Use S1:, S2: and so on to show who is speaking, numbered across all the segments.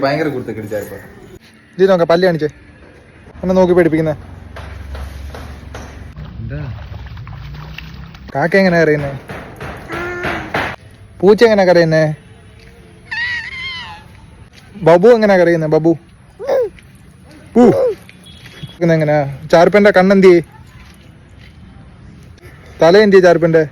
S1: ഭയങ്കര കുരുത്തക്കെടിച്ചായിരുന്നു.
S2: ഇത് നോക്കാം, പല്ല് കാണിച്ചേ, എന്നെ നോക്കി പഠിപ്പിക്കുന്നേ. കാക്ക എങ്ങനെയാ കരയുന്നേ? പൂച്ച എങ്ങനെയാ കരയുന്നേ? ബബു എങ്ങനെയാ കരയുന്നേ? ബബു പൂ എങ്ങനെയാ? ചാർപ്പന്റെ കണ്ണെന്തി? തല എന്തി ചാർപ്പന്റെ?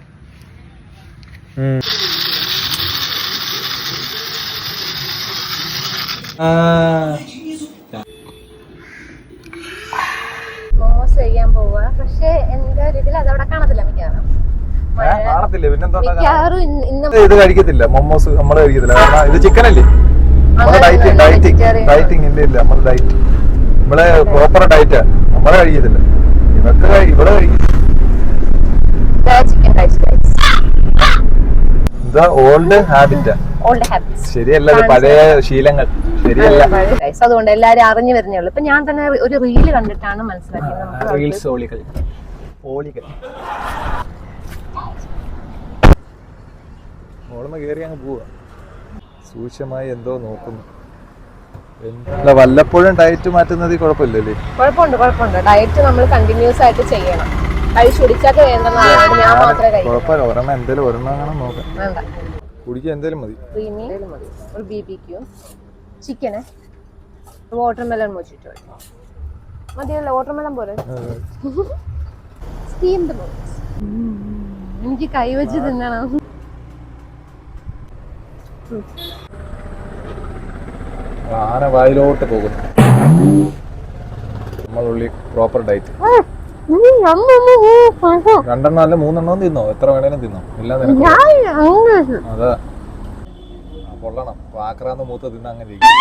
S3: മോമോസ് കഴിക്കാൻ പോവുക. പക്ഷെ എന്റെ ഒരു ഇതിൽ അതവിടെ കാണത്തില്ല മിക്കവാറും.
S1: കാണത്തില്ല, പിന്നെന്താ?
S3: മിക്കവാറും
S1: ഇത് കഴിക്കത്തില്ല, മൊമോസ് നമ്മള് കഴിക്കത്തില്ല. കാരണം ഇത് ചിക്കൻ അല്ലേ, നമ്മള് ഡയറ്റിങ് ഇല്ല, നമ്മള് ഡയറ്റ്, നമ്മള് പ്രോപ്പർ ഡയറ്റാ, നമ്മളെ കഴിക്കത്തില്ല. ഇവർക്ക് ഇവിടെ കഴിക്കും. ഇതാ ഓൾഡ് ഹാബിറ്റാ, ശരിയല്ല, പഴയ ശീലങ്ങൾ ശരിയല്ല.
S3: അതുകൊണ്ട് എല്ലാരും അറിഞ്ഞു വരുന്നേ ഉള്ളൂ. ഇപ്പൊ ഞാൻ തന്നെ ഒരു റീല് കണ്ടിട്ടാണ് മനസ്സിലാക്കിയത്.
S1: ഓളമ കേറി അങ്ങ് പോവാ, സൂക്ഷ്മമായി എന്തോ നോക്കുന്നു. അല്ല, വല്ലപ്പോഴും ഡയറ്റ് മാറ്റുന്നത് കുഴപ്പമില്ലല്ലേ?
S3: കുഴപ്പമുണ്ട്. ഡയറ്റ് നമ്മൾ കണ്ടിന്യൂസ് ആയിട്ട് ചെയ്യണം. കഴിച്ചു കുടിച്ചാൽ വേണ്ടെന്നാണ് ഞാൻ മാത്രമേ കഴിക്കൂ.
S1: കുഴപ്പമില്ല, ഒരെണ്ണം എന്തേലും അങ്ങനെ നോക്കാം.
S3: വേണ്ട,
S1: കുടിക്കാൻ എന്തേലും മതി.
S3: മതി. ഒരു BBQ ചിക്കന്, വാട്ടർമെലൺ മോജിറ്റോ മതിയല്ലോ. വാട്ടർമെലൺ പോലെ സ്റ്റീംഡ് മോമോസ്. എനിക്ക് കൈവച്ച് തിന്നണം.
S1: ആന വായിലോട്ട് പോകുന്നു. നമ്മളുള്ളി പ്രോപ്പർ ഡയറ്റ്. രണ്ടെണ്ണം അല്ല മൂന്നെണ്ണം തിന്നോ, എത്ര വേണേലും തിന്നോ, എല്ലാം അതാ പൊള്ളണം. ആക്രാന്ന് മൂത്ത തിന്ന അങ്ങനെ ഇരിക്കും.